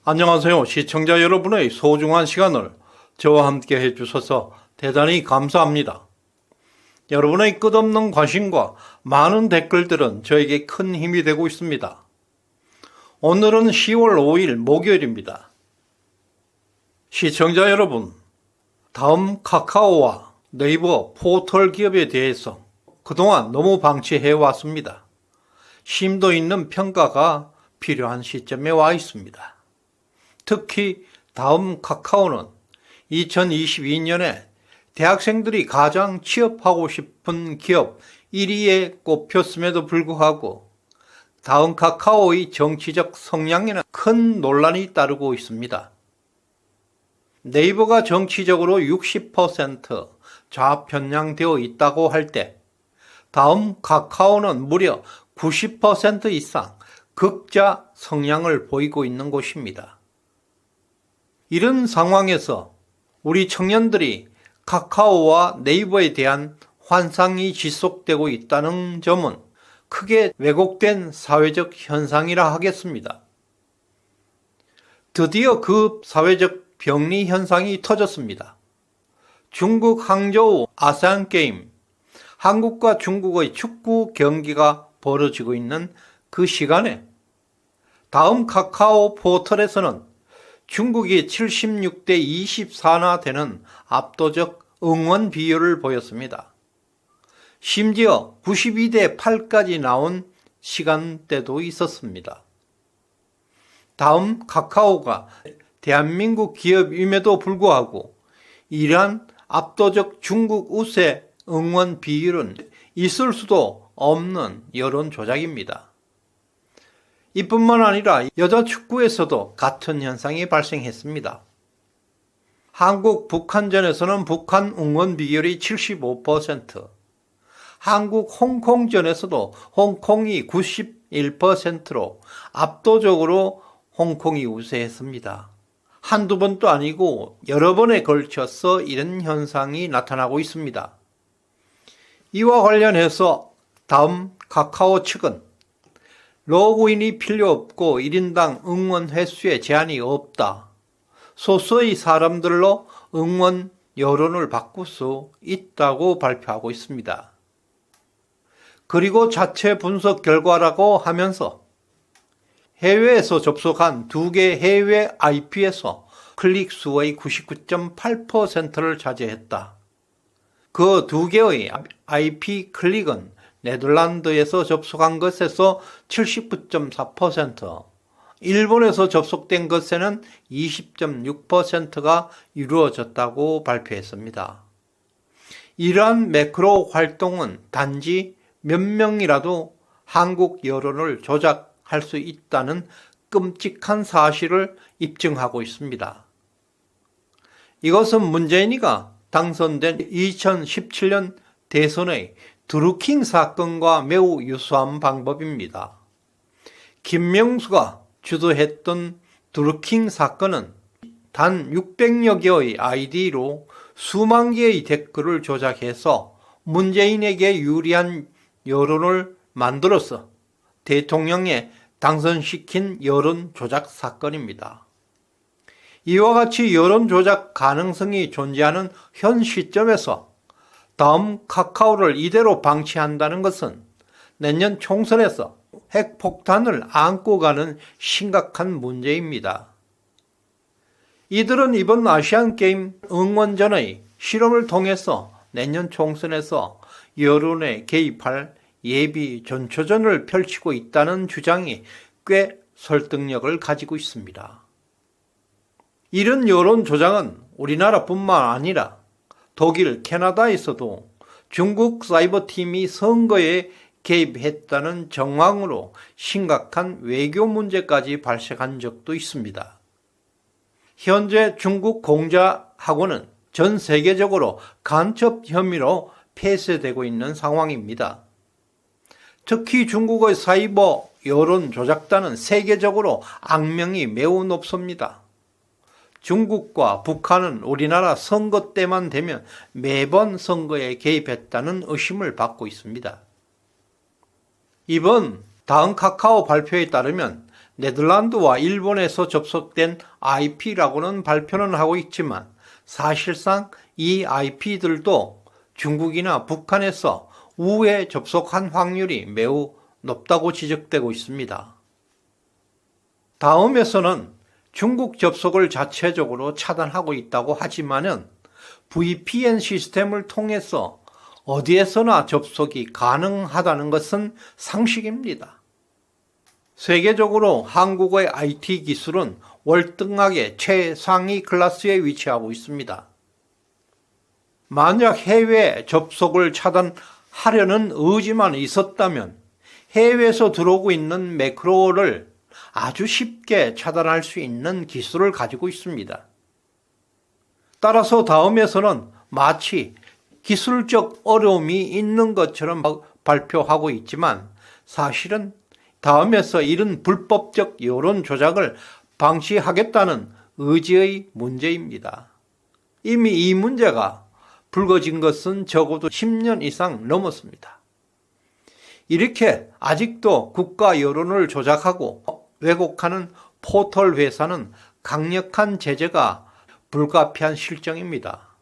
안녕하세요. 시청자 여러분의 소중한 시간을 저와 함께 해주셔서 대단히 감사합니다. 여러분의 끝없는 관심과 많은 댓글들은 저에게 큰 힘이 되고 있습니다. 오늘은 10월 5일 목요일입니다. 시청자 여러분, 다음 카카오와 네이버 포털 기업에 대해서 그동안 너무 방치해 왔습니다. 심도 있는 평가가 필요한 시점에 와 있습니다. 특히 다음 카카오는 2022년에 대학생들이 가장 취업하고 싶은 기업 1위에 꼽혔음에도 불구하고 다음 카카오의 정치적 성향에는 큰 논란이 따르고 있습니다. 네이버가 정치적으로 60% 좌편향되어 있다고 할 때 다음 카카오는 무려 90% 이상 극자 성향을 보이고 있는 곳입니다. 이런 상황에서 우리 청년들이 카카오와 네이버에 대한 환상이 지속되고 있다는 점은 크게 왜곡된 사회적 현상이라 하겠습니다. 드디어 그 사회적 병리 현상이 터졌습니다. 중국 항저우 아세안게임, 한국과 중국의 축구 경기가 벌어지고 있는 그 시간에 다음 카카오 포털에서는 중국이 76대 24나 되는 압도적 응원 비율을 보였습니다. 심지어 92대 8까지 나온 시간대도 있었습니다. 다음 카카오가 대한민국 기업임에도 불구하고 이러한 압도적 중국 우세 응원 비율은 있을 수도 없는 여론 조작입니다. 이뿐만 아니라 여자 축구에서도 같은 현상이 발생했습니다. 한국 북한전에서는 북한 응원 비율이 75%, 한국 홍콩전에서도 홍콩이 91%로 압도적으로 홍콩이 우세했습니다. 한두 번도 아니고 여러 번에 걸쳐서 이런 현상이 나타나고 있습니다. 이와 관련해서 다음 카카오 측은 로그인이 필요 없고 1인당 응원 횟수에 제한이 없다. 소수의 사람들로 응원 여론을 바꿀 수 있다고 발표하고 있습니다. 그리고 자체 분석 결과라고 하면서 해외에서 접속한 2개 해외 IP에서 클릭 수의 99.8%를 차지했다. 그 2개의 IP 클릭은 네덜란드에서 접속한 것에서 79.4%, 일본에서 접속된 것에는 20.6%가 이루어졌다고 발표했습니다. 이러한 매크로 활동은 단지 몇 명이라도 한국 여론을 조작할 수 있다는 끔찍한 사실을 입증하고 있습니다. 이것은 문재인이가 당선된 2017년 대선의 드루킹 사건과 매우 유사한 방법입니다. 김명수가 주도했던 드루킹 사건은 단 600여 개의 아이디로 수만 개의 댓글을 조작해서 문재인에게 유리한 여론을 만들어서 대통령에 당선시킨 여론 조작 사건입니다. 이와 같이 여론 조작 가능성이 존재하는 현 시점에서 다음 카카오를 이대로 방치한다는 것은 내년 총선에서 핵폭탄을 안고 가는 심각한 문제입니다. 이들은 이번 아시안게임 응원전의 실험을 통해서 내년 총선에서 여론에 개입할 예비 전초전을 펼치고 있다는 주장이 꽤 설득력을 가지고 있습니다. 이런 여론 조작은 우리나라뿐만 아니라 독일, 캐나다에서도 중국 사이버팀이 선거에 개입했다는 정황으로 심각한 외교 문제까지 발생한 적도 있습니다. 현재 중국 공자학원은 전 세계적으로 간첩 혐의로 폐쇄되고 있는 상황입니다. 특히 중국의 사이버 여론 조작단은 세계적으로 악명이 매우 높습니다. 중국과 북한은 우리나라 선거 때만 되면 매번 선거에 개입했다는 의심을 받고 있습니다. 이번 다음 카카오 발표에 따르면 네덜란드와 일본에서 접속된 IP라고는 발표는 하고 있지만 사실상 이 IP들도 중국이나 북한에서 우회 접속한 확률이 매우 높다고 지적되고 있습니다. 다음에서는 중국 접속을 자체적으로 차단하고 있다고 하지만은 VPN 시스템을 통해서 어디에서나 접속이 가능하다는 것은 상식입니다. 세계적으로 한국의 IT 기술은 월등하게 최상위 클래스에 위치하고 있습니다. 만약 해외 접속을 차단하려는 의지만 있었다면 해외에서 들어오고 있는 매크로를 아주 쉽게 차단할 수 있는 기술을 가지고 있습니다. 따라서 다음에서는 마치 기술적 어려움이 있는 것처럼 발표하고 있지만 사실은 다음에서 이런 불법적 여론 조작을 방치하겠다는 의지의 문제입니다. 이미 이 문제가 불거진 것은 적어도 10년 이상 넘었습니다. 이렇게 아직도 국가 여론을 조작하고 왜곡하는 포털 회사는 강력한 제재가 불가피한 실정입니다.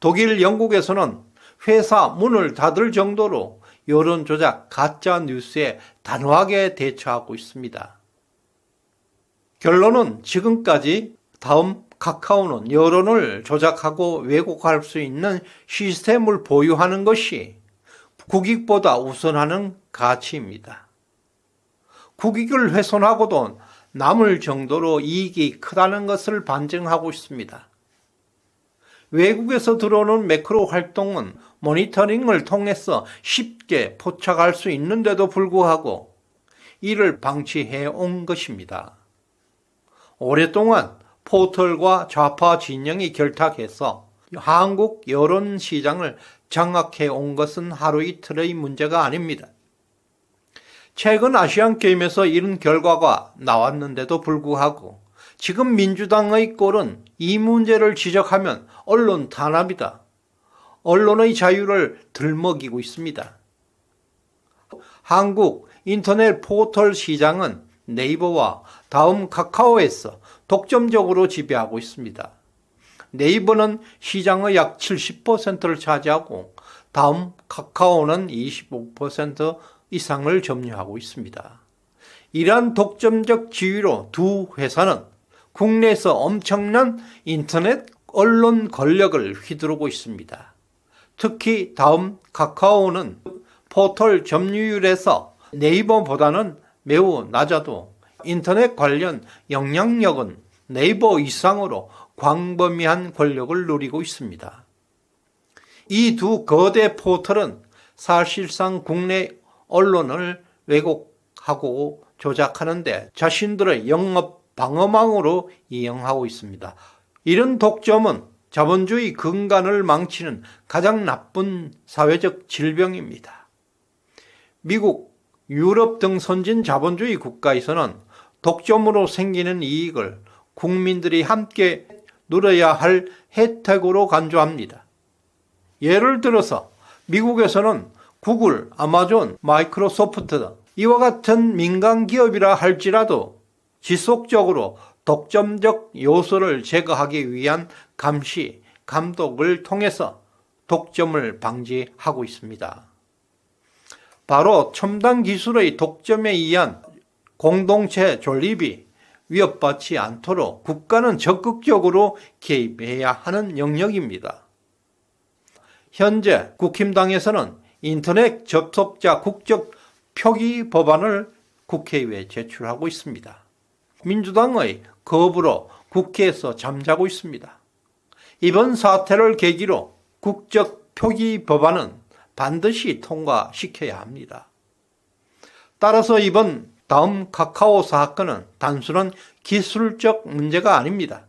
독일, 영국에서는 회사 문을 닫을 정도로 여론 조작, 가짜 뉴스에 단호하게 대처하고 있습니다. 결론은 지금까지 다음 카카오는 여론을 조작하고 왜곡할 수 있는 시스템을 보유하는 것이 국익보다 우선하는 가치입니다. 국익을 훼손하고도 남을 정도로 이익이 크다는 것을 반증하고 있습니다. 외국에서 들어오는 매크로 활동은 모니터링을 통해서 쉽게 포착할 수 있는데도 불구하고 이를 방치해 온 것입니다. 오랫동안 포털과 좌파 진영이 결탁해서 한국 여론 시장을 장악해 온 것은 하루 이틀의 문제가 아닙니다. 최근 아시안게임에서 이런 결과가 나왔는데도 불구하고 지금 민주당의 꼴은 이 문제를 지적하면 언론 탄압이다. 언론의 자유를 들먹이고 있습니다. 한국 인터넷 포털 시장은 네이버와 다음 카카오에서 독점적으로 지배하고 있습니다. 네이버는 시장의 약 70%를 차지하고 다음 카카오는 25% 이상을 점유하고 있습니다. 이러한 독점적 지위로 두 회사는 국내에서 엄청난 인터넷 언론 권력을 휘두르고 있습니다. 특히 다음 카카오는 포털 점유율에서 네이버보다는 매우 낮아도 인터넷 관련 영향력은 네이버 이상으로 광범위한 권력을 누리고 있습니다. 이 두 거대 포털은 사실상 국내 언론을 왜곡하고 조작하는데 자신들의 영업 방어망으로 이용하고 있습니다. 이런 독점은 자본주의 근간을 망치는 가장 나쁜 사회적 질병입니다. 미국, 유럽 등 선진 자본주의 국가에서는 독점으로 생기는 이익을 국민들이 함께 누려야 할 혜택으로 간주합니다. 예를 들어서 미국에서는 구글, 아마존, 마이크로소프트 이와 같은 민간 기업이라 할지라도 지속적으로 독점적 요소를 제거하기 위한 감시, 감독을 통해서 독점을 방지하고 있습니다. 바로 첨단 기술의 독점에 의한 공동체 존립이 위협받지 않도록 국가는 적극적으로 개입해야 하는 영역입니다. 현재 국힘당에서는 인터넷 접속자 국적 표기 법안을 국회에 제출하고 있습니다. 민주당의 거부로 국회에서 잠자고 있습니다. 이번 사태를 계기로 국적 표기 법안은 반드시 통과시켜야 합니다. 따라서 다음 카카오 사건은 단순한 기술적 문제가 아닙니다.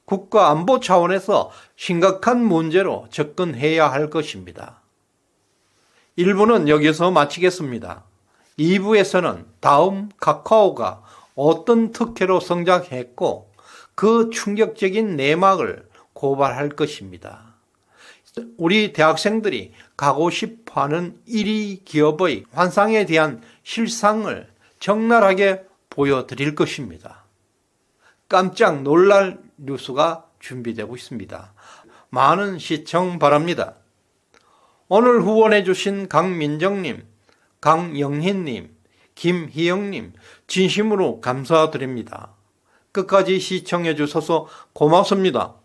국가 안보 차원에서 심각한 문제로 접근해야 할 것입니다. 1부는 여기서 마치겠습니다. 2부에서는 다음 카카오가 어떤 특혜로 성장했고 그 충격적인 내막을 고발할 것입니다. 우리 대학생들이 가고 싶어하는 1위 기업의 환상에 대한 실상을 적나라하게 보여드릴 것입니다. 깜짝 놀랄 뉴스가 준비되고 있습니다. 많은 시청 바랍니다. 오늘 후원해주신 강민정님, 강영희님, 김희영님 진심으로 감사드립니다. 끝까지 시청해주셔서 고맙습니다.